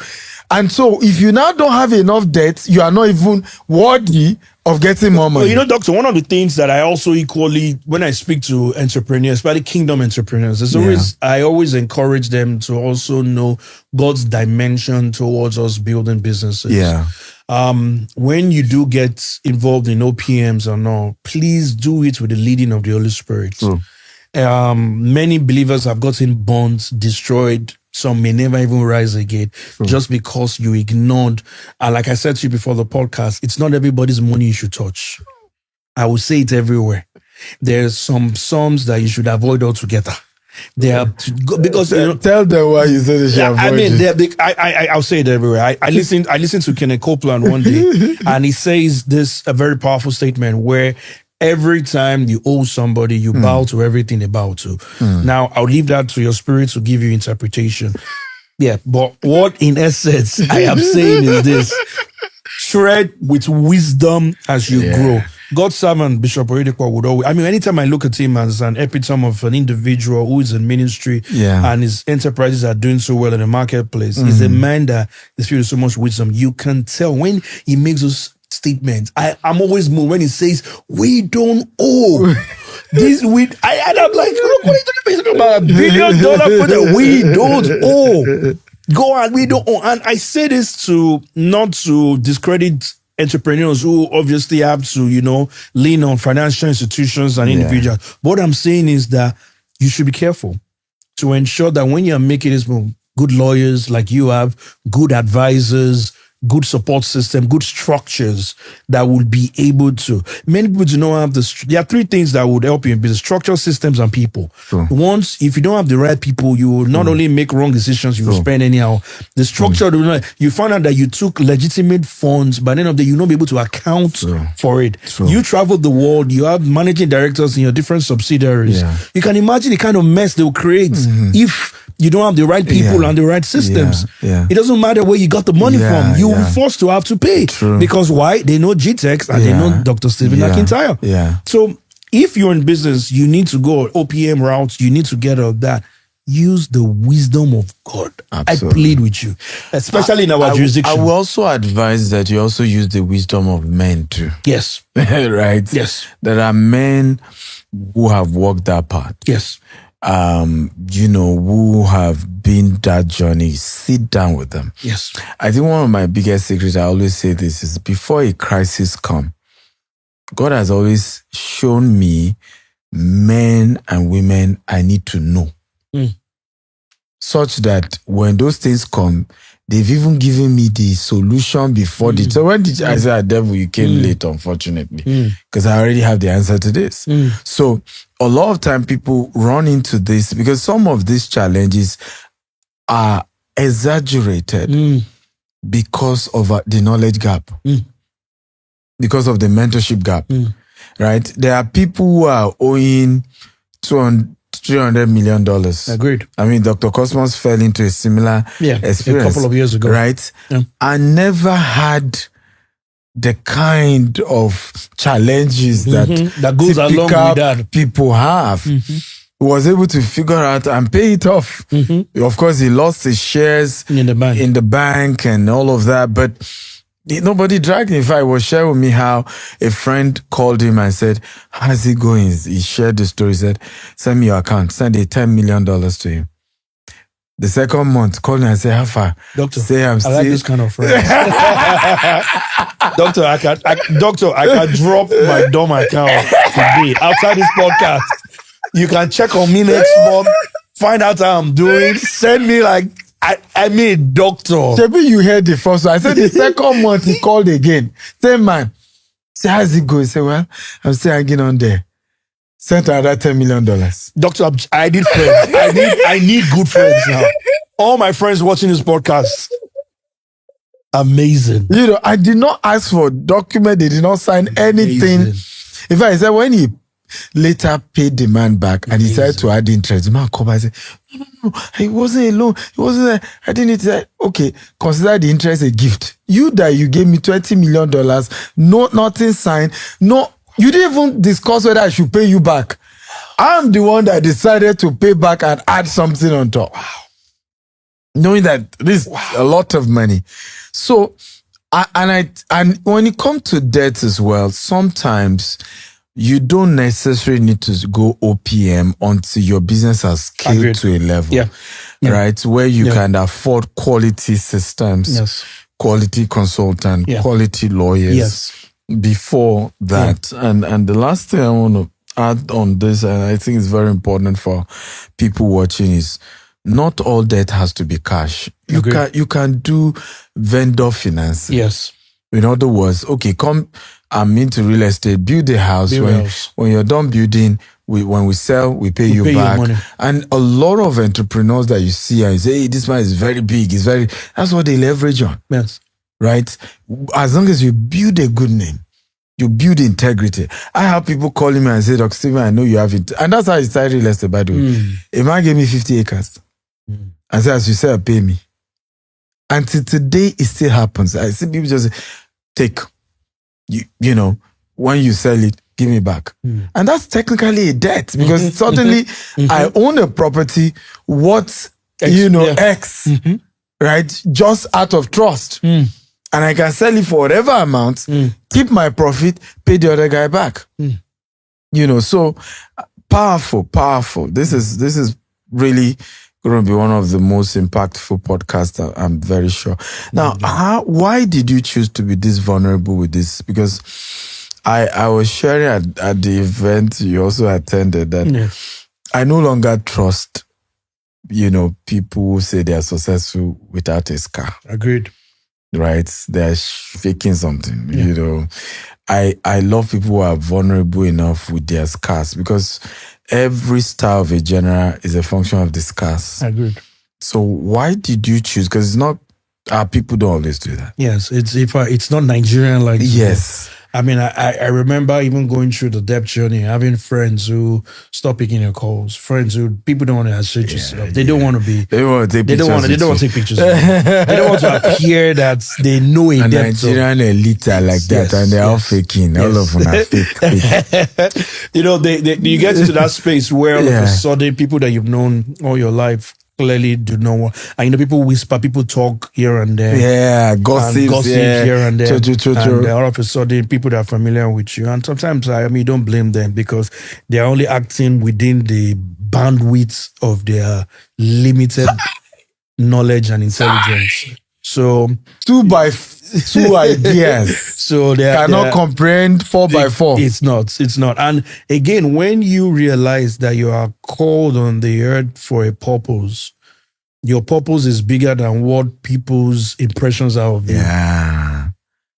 And so if you now don't have enough debt, you are not even worthy of getting more money. Well, you know, Doctor, one of the things that I also equally, when I speak to entrepreneurs, especially kingdom entrepreneurs, I always encourage them to also know God's dimension towards us building businesses. Yeah. When you do get involved in OPMs or not, please do it with the leading of the Holy Spirit. Many believers have gotten bonds destroyed. Some may never even rise again just because you ignored. And like I said to you before the podcast, it's not everybody's money you should touch. I will say it everywhere. There's some sums that you should avoid altogether. They are because tell them why you said they should avoid. I mean, I'll say it everywhere. I listened to Kenneth Copeland one day, and he says this a very powerful statement where every time you owe somebody, you bow to everything they bow to. Now, I'll leave that to your spirit to give you interpretation. Yeah, but what in essence I am saying is this: tread with wisdom as you grow. God's servant, Bishop Oyedepo, would always, anytime I look at him as an epitome of an individual who is in ministry and his enterprises are doing so well in the marketplace, he's a man that is filled with so much wisdom. You can tell when he makes those statements. I'm always moved when he says, we don't owe. And I'm like, look, what are you talking about? $1 billion project. We don't owe. Go on, we don't owe. And I say this not to discredit entrepreneurs who obviously have to, lean on financial institutions and individuals. What I'm saying is that you should be careful to ensure that when you're making this move, good lawyers like you have, good advisors, good support system, good structures that will be able to. Many people do not have there are three things that would help you in business: structure, systems, and people. Once, if you don't have the right people, you will not only make wrong decisions, you will spend anyhow. The structure, you find out that you took legitimate funds, but at the end of the day, you'll not be able to account for it. You travel the world, you have managing directors in your different subsidiaries. You can imagine the kind of mess they will create if you don't have the right people and the right systems. It doesn't matter where you got the money from. You will be forced to have to pay. Because why? They know GTEx and they know Dr. Stephen Akintayo. So if you're in business, you need to go OPM routes. You need to get all that. Use the wisdom of God. Absolutely. I plead with you, especially in our jurisdiction. I will also advise that you also use the wisdom of men too. Yes. Right? Yes. There are men who have walked that path. Yes. Who have been that journey. Sit down with them. Yes. I think one of my biggest secrets, I always say this, is before a crisis comes, God has always shown me men and women I need to know. Such that when those things come, they've even given me the solution before the. So when I said, devil, you came late, unfortunately, because I already have the answer to this. So a lot of time people run into this because some of these challenges are exaggerated because of the knowledge gap, because of the mentorship gap, right? There are people who are owing $300 million. Agreed. Dr. Cosmos fell into a similar experience a couple of years ago, right? And never had the kind of challenges that goes along with that people have. He was able to figure out and pay it off. Of course, he lost his shares in the bank and all of that, but nobody dragged him. In fact, he was sharing with me how a friend called him and said, how's it going? He shared the story, said, send me your account. Send a $10 million to him. The second month, called me and said, how far? Doctor, say I'm I like this kind of friend. Doctor, I can drop my dumb account today outside this podcast. You can check on me next month, find out how I'm doing, send me I mean, doctor. Maybe you heard the first one. I said the second month he called again. Same man. Say, how's it going? Say, well, I'm still hanging on there. Sent another $10 million. Doctor, I need friends. I need good friends now. All my friends watching this podcast. Amazing. I did not ask for document. They did not sign anything. In fact, I said when he later paid the man back and he decided to add interest. The man come and say, no, he wasn't alone. He wasn't there. I didn't say, okay, consider the interest a gift. You gave me $20 million, nothing signed. No, you didn't even discuss whether I should pay you back. I'm the one that decided to pay back and add something on top. Wow. Knowing that this is a lot of money. So, and when it comes to debt as well, sometimes you don't necessarily need to go OPM until your business has scaled to a level, right? Where you can afford quality systems, quality consultant, quality lawyers before that. And the last thing I want to add on this, and I think it's very important for people watching, is not all debt has to be cash. You can do vendor financing. Yes. In other words, okay, I'm into real estate, build a house. When you're done building, when we sell, we pay you back. And a lot of entrepreneurs that you see and say, hey, this man is very big, that's what they leverage on. Yes. Right? As long as you build a good name, you build integrity. I have people calling me and say, Dr. Stephen, I know you have it. And that's how I started real estate, by the way. A man gave me 50 acres. And said, as you said, pay me. Until today, it still happens. I see people just say, take, you know, when you sell it, give me back. And that's technically a debt because suddenly I own a property, X, right? Just out of trust. And I can sell it for whatever amount, keep my profit, pay the other guy back. So powerful. This is really going to be one of the most impactful podcasts, I'm very sure. Now, why did you choose to be this vulnerable with this? Because I was sharing at the event you also attended that I no longer trust, people who say they are successful without a scar. Agreed. Right? They're faking something, I love people who are vulnerable enough with their scars because every style of a general is a function of the scars. Agreed. So why did you choose? Because it's not, people don't always do that. Yes, it's not Nigerian like yes. I mean, I remember even going through the debt journey, having friends who stop picking your calls, friends who people don't want to associate yourself. They don't want to be. They don't want to take pictures. They don't want to take pictures. They don't want to appear that they know a debt. Nigerian elite are like that, and they're all faking. All of them are fake. You get into that space where all of a sudden people that you've known all your life clearly do not want. And people whisper, people talk here and there. Yeah, gossip here and there. True. And all of a sudden, people that are familiar with you. And sometimes, you don't blame them because they are only acting within the bandwidth of their limited knowledge and intelligence. So, 2 ideas. So they cannot comprehend 4x4. It's not. And again, when you realize that you are called on the earth for a purpose, your purpose is bigger than what people's impressions are of you. Yeah.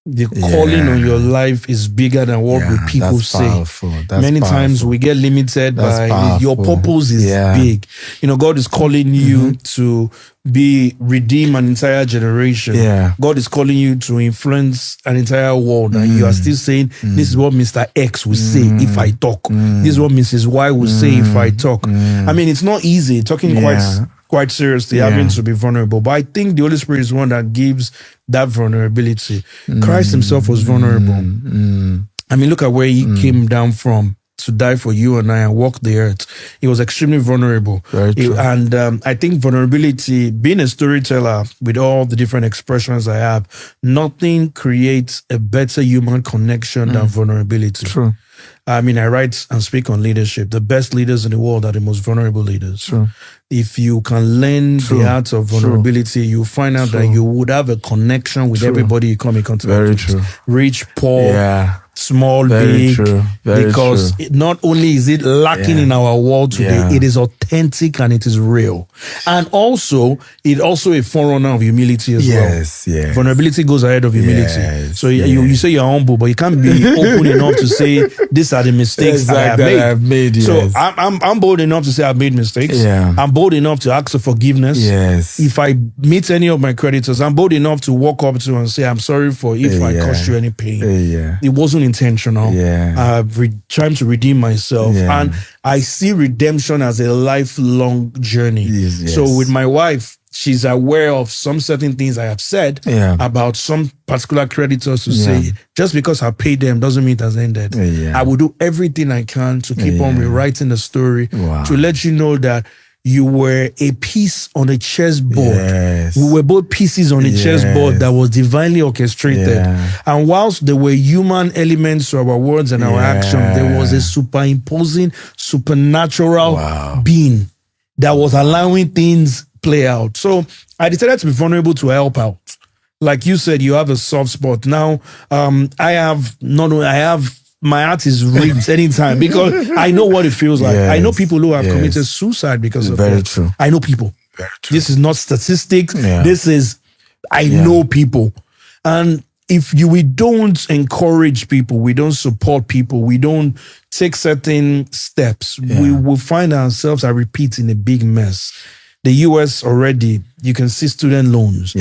The calling on your life is bigger than what people say. Many times we get limited by your purpose is big. God is calling you to redeem an entire generation. Yeah. God is calling you to influence an entire world. And you are still saying, this is what Mr. X will say if I talk. This is what Mrs. Y will say if I talk. I mean, it's not easy. Talking quite seriously, having to be vulnerable. But I think the Holy Spirit is one that gives that vulnerability. Christ himself was vulnerable. I mean, look at where he came down from to die for you and I and walk the earth. He was extremely vulnerable. Very true. And I think vulnerability, being a storyteller with all the different expressions I have, nothing creates a better human connection than vulnerability. True. I mean, I write and speak on leadership. The best leaders in the world are the most vulnerable leaders. True. If you can learn the art of vulnerability, you find out that you would have a connection with everybody you come in contact with. Very true. Rich, poor, small, big. Because not only is it lacking in our world today, it is authentic and it is real. And also, it's also a forerunner of humility as well. Yes. Vulnerability goes ahead of humility. So you say you're humble, but you can't be open enough to say, these are the mistakes I have made. Yes. So I'm bold enough to say I've made mistakes. Yeah. I'm bold bold enough to ask for forgiveness. Yes. If I meet any of my creditors, I'm bold enough to walk up to and say, I'm sorry for if I caused you any pain. It wasn't intentional. I'm trying to redeem myself. And I see redemption as a lifelong journey. So with my wife, she's aware of some certain things I have said about some particular creditors to say, just because I paid them doesn't mean it has ended. I will do everything I can to keep on rewriting the story to let you know that you were a piece on a chessboard. We were both pieces on a chessboard that was divinely orchestrated. And whilst there were human elements to our words and our actions, there was a superimposing, supernatural being that was allowing things play out. So I decided to be vulnerable to help out. Like you said, you have a soft spot. Now, my heart is ripped anytime because I know what it feels like. I know people who have committed suicide because of that. True. I know people. Very true. This is not statistics. This is, I know people. And if we don't encourage people, we don't support people, we don't take certain steps, we will find ourselves, I repeat, in a big mess. The US already, you can see student loans. You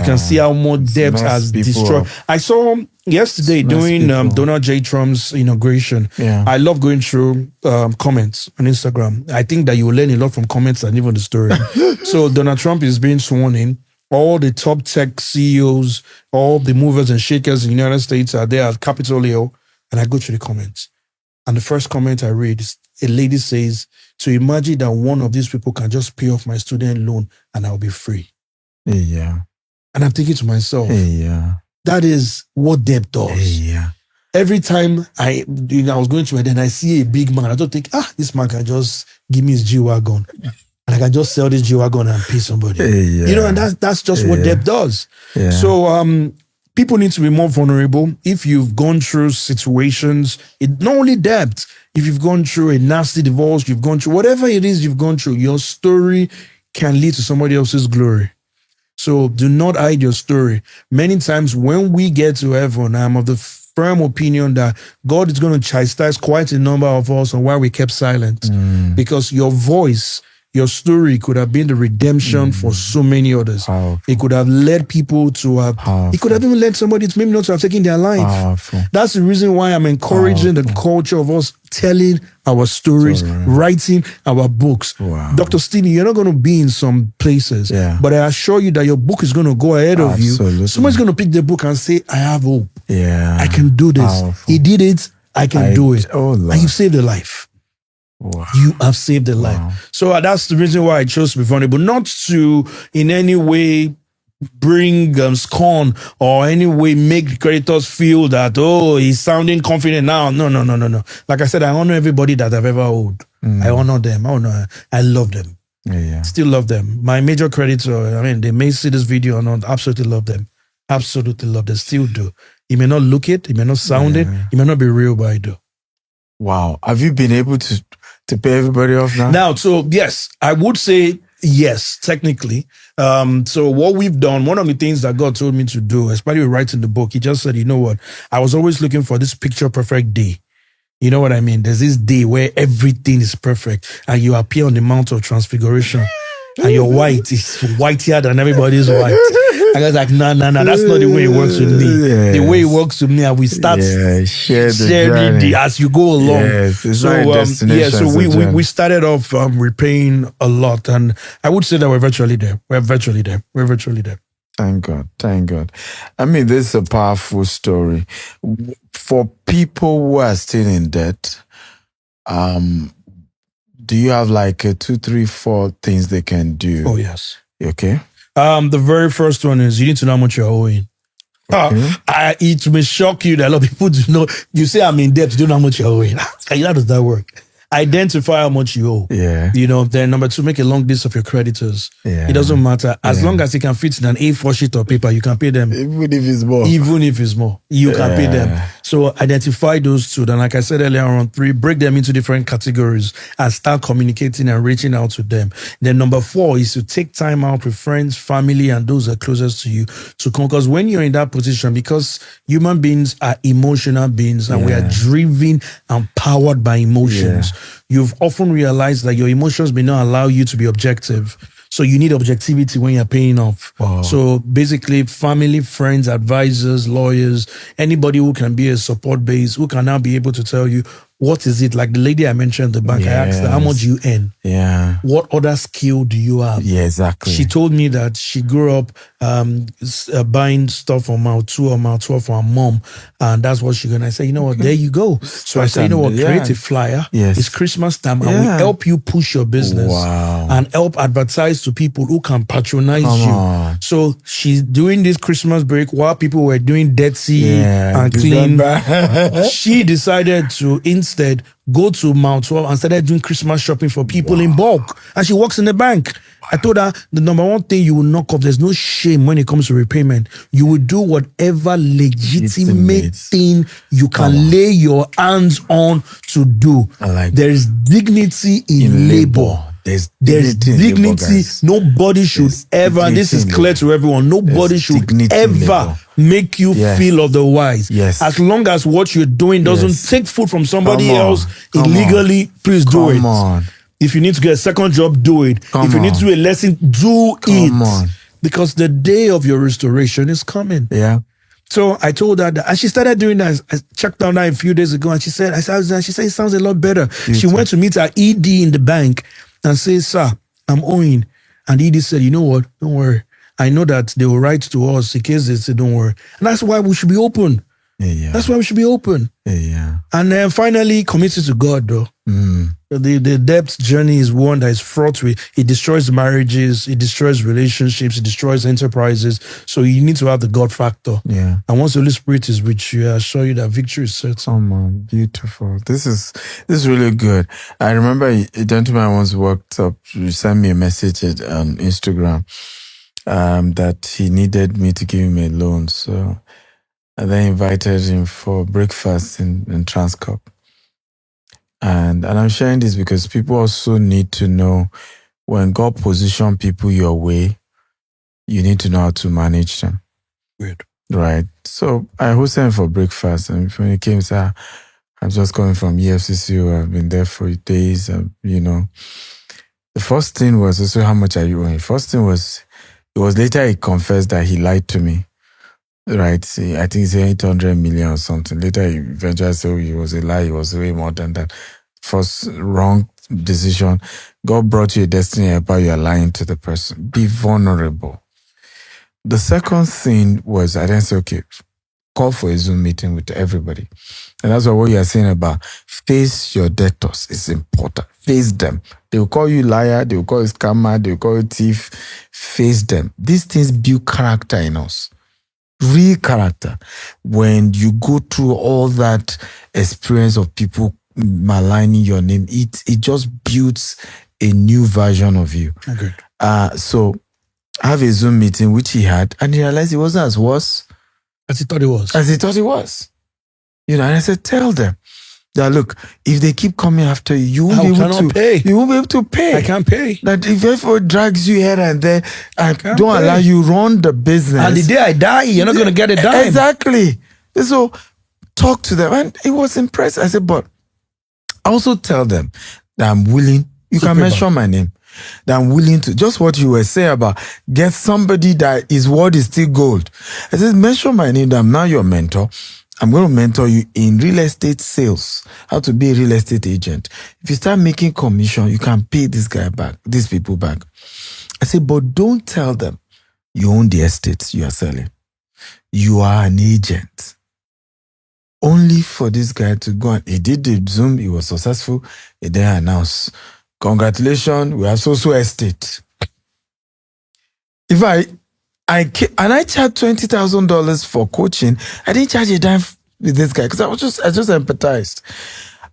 can see how much debt has destroyed. I saw yesterday during Donald J. Trump's inauguration. I love going through comments on Instagram. I think that you will learn a lot from comments and even the story. So Donald Trump is being sworn in. All the top tech CEOs, all the movers and shakers in the United States are there at Capitol Hill. And I go through the comments. And the first comment I read is a lady says, to imagine that one of these people can just pay off my student loan and I'll be free. And I'm thinking to myself, that is what debt does. Every time I was going through it, then I see a big man, I don't think, this man can just give me his G-Wagon. And I can just sell this G-Wagon and pay somebody. And that's just what debt does. So people need to be more vulnerable. If you've gone through situations, not only debt, if you've gone through a nasty divorce, you've gone through whatever it is you've gone through, your story can lead to somebody else's glory. So do not hide your story. Many times when we get to heaven, I'm of the firm opinion that God is going to chastise quite a number of us on why we kept silent. Because your voice, your story could have been the redemption for so many others. It could have led people to have, it could have even led somebody to maybe not to have taken their life. That's the reason why I'm encouraging the culture of us telling our stories, writing our books. Dr. Stevie, you're not going to be in some places, but I assure you that your book is going to go ahead of you. Somebody's going to pick the book and say, I have hope. I can do this. He did it. I can do it. And you saved a life. You have saved a life. So that's the reason why I chose to be vulnerable, not to in any way bring scorn or any way make creditors feel that, he's sounding confident now. No. Like I said, I honor everybody that I've ever owed. I honor them. I love them. Still love them. My major creditor, they may see this video or not, absolutely love them. Absolutely love them. Still do. It may not look it, it may not sound it, it may not be real, but I do. Wow. Have you been able to pay everybody off now? Now, so yes, I would say yes, technically. So what we've done, one of the things that God told me to do, especially writing the book, he just said, you know what? I was always looking for this picture perfect day. You know what I mean? There's this day where everything is perfect and you appear on the Mount of Transfiguration and your white is whiter than everybody's white. I was like, no, that's not the way it works with me. The way it works with me, and we start sharing as you go along. So we started off repaying a lot, and I would say that we're virtually there. We're virtually there. Thank God. I mean, this is a powerful story. For people who are still in debt, do you have like 2, 3, 4 things they can do? Oh, yes. Okay. The very first one is you need to know how much you're owing. It may shock you that a lot of people do know. You say I'm in debt, you don't know how much you're owing. How does that work? Identify how much you owe. Then number 2, make a long list of your creditors. It doesn't matter. As long as it can fit in an A4 sheet of paper, you can pay them. Even if it's more. You can pay them. So identify those 2. Then like I said earlier on, 3, break them into different categories and start communicating and reaching out to them. Then number 4 is to take time out with friends, family, and those that are closest to you to come. Because when you're in that position, because human beings are emotional beings and we are driven and powered by emotions. you've often realized that your emotions may not allow you to be objective. So you need objectivity when you're paying off. Wow. So basically, family, friends, advisors, lawyers, anybody who can be a support base, who can now be able to tell you, what is it? Like the lady I mentioned at the bank, I asked her, how much do you earn? Yeah. What other skill do you have? Yeah, exactly. She told me that she grew up buying stuff on Mile 2 or Mile 12 for her mom. And that's what she gonna say, you know what, there you go. So I said, you know what, create a flyer. Yes. It's Christmas time and we help you push your business. Wow. And help advertise to people who can patronize you. So she's doing this Christmas break while people were doing Dead Sea and clean. She decided to instead go to Mount 12 and started doing Christmas shopping for people in bulk. And she works in the bank. I told her the number one thing you will knock off, there's no shame when it comes to repayment. You will do whatever legitimate thing you can lay your hands on to do. There is dignity in labor. There's dignity. Nobody should ever, and this is clear to everyone, nobody should ever make you feel otherwise. As long as what you're doing doesn't take food from somebody else illegally, please do it. If you need to get a second job, do it. If you need to do a lesson, do it. Because the day of your restoration is coming. Yeah. So I told her that, and she started doing that. I checked on her a few days ago, and she said, it sounds a lot better. She went to meet her ED in the bank and says, sir, I'm owing. And ED said, you know what? Don't worry. I know that they will write to us in case they say, don't worry. And that's why we should be open. That's why we should be open. And then finally committed to God, though. The debt journey is one that is fraught with, it destroys marriages, it destroys relationships, it destroys enterprises. So you need to have the God factor. And once the Holy Spirit is with you, I assure you that victory is certain. Oh man, beautiful. This is really good. I remember a gentleman once walked up, he sent me a message on Instagram that he needed me to give him a loan. So I then invited him for breakfast in Transcorp. And I'm sharing this because people also need to know when God positions people your way, you need to know how to manage them. Weird. Right. So I hosted him for breakfast, and when he came, he said, I'm just coming from EFCC. I've been there for days. The first thing was also, how much are you owing? First thing was, it was later he confessed that he lied to me. Right. See, I think he said 800 million or something. Later he eventually said it was a lie. It was way more than that. First wrong decision. God brought you a destiny helper. You are lying to the person. Be vulnerable. The second thing was, I then said, okay, call for a Zoom meeting with everybody. And that's what you are saying about face your debtors is important. Face them. They will call you liar. They will call you scammer. They will call you thief. Face them. These things build character in us. Real character. When you go through all that experience of people maligning your name, it just builds a new version of you. Okay. So I have a Zoom meeting, which he had, and he realized it wasn't as worse as he thought it was. And I said, tell them that, look, if they keep coming after you, you won't be able to pay. You won't be able to pay. I can't pay. That if everyone drags you here and there and don't allow you run the business. And the day I die, you're not going to get a dime. Exactly. So talk to them. And he was impressed. I said, but I also tell them that I'm willing. You can mention my name. That I'm willing to, just what you were saying about, get somebody that his word is still gold. I said, mention my name, that I'm now your mentor. I'm going to mentor you in real estate sales, how to be a real estate agent. If you start making commission, you can pay this guy back, these people back. I said, but don't tell them you own the estates you are selling. You are an agent. Only for this guy to go, and he did the Zoom, he was successful. He then announced, congratulations, we have so estate. If I charged $20,000 for coaching, I didn't charge a dime with this guy because I just empathized.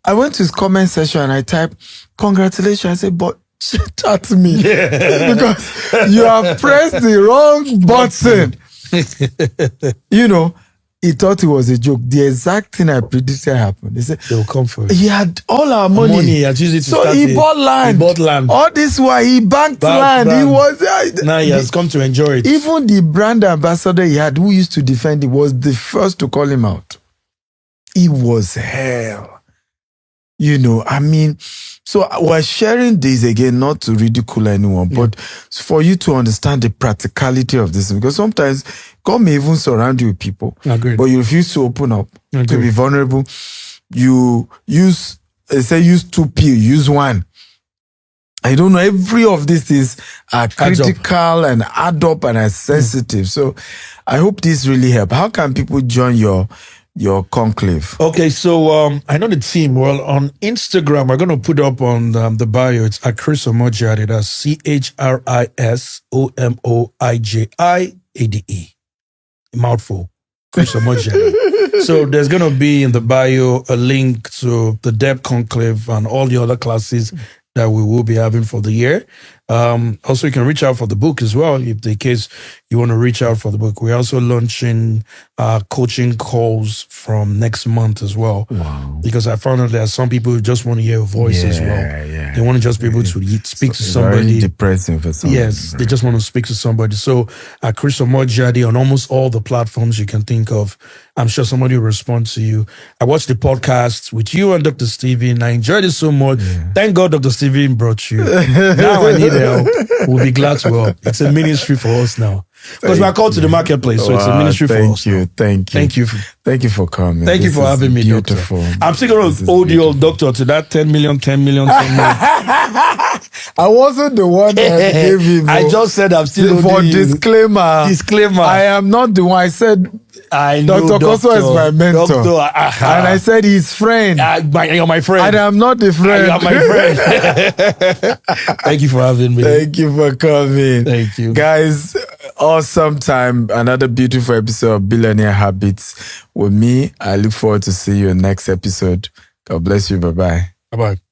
I went to his comment section and I typed, congratulations. I said, but shit at me because you have pressed the wrong button. He thought it was a joke. The exact thing I predicted happened. He said, they'll come for it. He had all our money. He had used it to so he bought land. All this while he banked land. He was now he has come to enjoy it. Even the brand ambassador he had, who used to defend him, was the first to call him out. It was hell. I mean, so we're sharing this again, not to ridicule anyone, but for you to understand the practicality of this, because sometimes God may even surround you with people, but you refuse to open up, to be vulnerable. You use 2 pills, use one. I don't know. Every of these things are critical and add up and are sensitive. So I hope this really helps. How can people join your conclave? Okay, so I know the team. Well, on Instagram, we're going to put up on the bio. It's at Chris Omoijiade. That's ChrisOmoijiade. Mouthful. Chris Omoijiade. So there's going to be in the bio a link to the Depth Conclave and all the other classes that we will be having for the year. Also, you can reach out for the book as well, if the case you want to reach out for the book. We're also launching coaching calls from next month as well. Wow. Because I found out there are some people who just want to hear a voice as well. Yeah. They want to just be able to speak to somebody. Very depressing for some. Yes, they just want to speak to somebody. So at Chris Omoijiade on almost all the platforms you can think of, I'm sure somebody will respond to you. I watched the podcast with you and Dr. Stephen. I enjoyed it so much. Yeah. Thank God Dr. Stephen brought you. Now I need help. We'll be glad to help. It's a ministry for us now. Because we're called to the marketplace, so it's a ministry for us. Thank you for coming. Thank you for having me, beautiful. Doctor. I'm still going to hold the old doctor to that 10 million. I wasn't the one that gave him. I just said I'm still for disclaimer. I am not the one. I said Dr. Koso is my mentor. And I said he's friend. You're my friend. And I'm not the friend. You're my friend. Thank you for having me. Thank you for coming. Thank you. Guys, awesome time. Another beautiful episode of Billionaire Habits with me. I look forward to see you in next episode. God bless you. Bye-bye. Bye-bye.